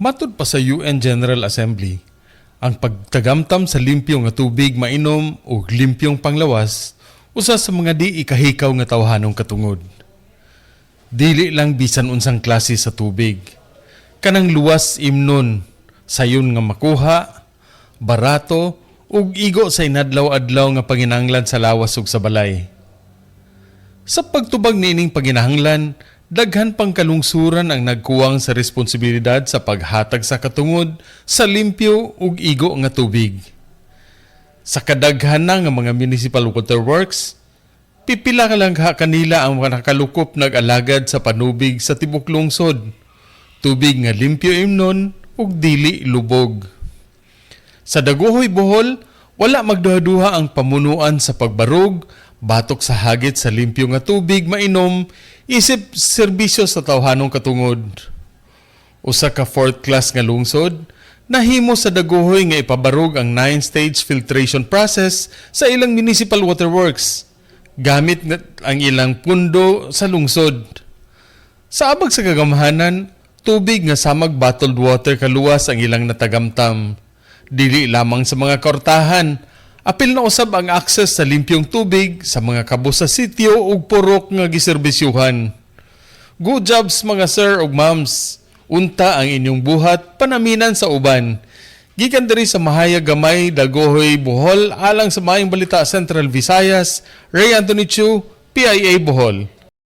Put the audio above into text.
Matud pa sa UN General Assembly, ang pagtagamtam sa limpyo nga tubig mainom o limpyong panglawas usa sa mga di ikahikaw nga tawhanong katungod. Dili lang bisan unsang klase sa tubig. Kanang luwas imnon, sayon nga makuha, barato, ug igo sa inadlaw-adlaw nga panginahanglan sa lawas ug sa balay. Sa pagtubag niining panginahanglan, daghan pang kalungsuran ang nagkuwang sa responsibilidad sa paghatag sa katungod sa limpyo ug igo nga tubig. Sa kadaghan na nga mga municipal water works, pipila ka lang kanila ang mga nakalukop nag-alagad sa panubig sa tibok lungsod. Tubig nga limpyo imnon ug dili lubog. Sa Daguhoy, Bohol, wala magduha-duha ang pamunuan sa pagbarog, batok sa hagit sa limpyo nga tubig mainom, isip serbisyo sa tawhanong katungod. Usa ka fourth class nga lungsod, nahimo sa Daguhoy nga ipabarog ang 9-stage filtration process sa ilang municipal water works, gamit ang ilang pundo sa lungsod. Sa abag sa kagamhanan, tubig nga samag bottled water kaluwas ang ilang natagamtam. Dili lamang sa mga kortahan, apil na usab ang access sa limpyong tubig sa mga kabus sa sityo ug purok nga giserbisyuhan. Good jobs mga sir ug ma'ams. Unta ang inyong buhat panaminan sa uban. Gikan diri sa Mahayag Gamay, Daguhoy, Bohol, alang sa Maayong Balita Central Visayas, Ray Anthony Chu, PIA Bohol.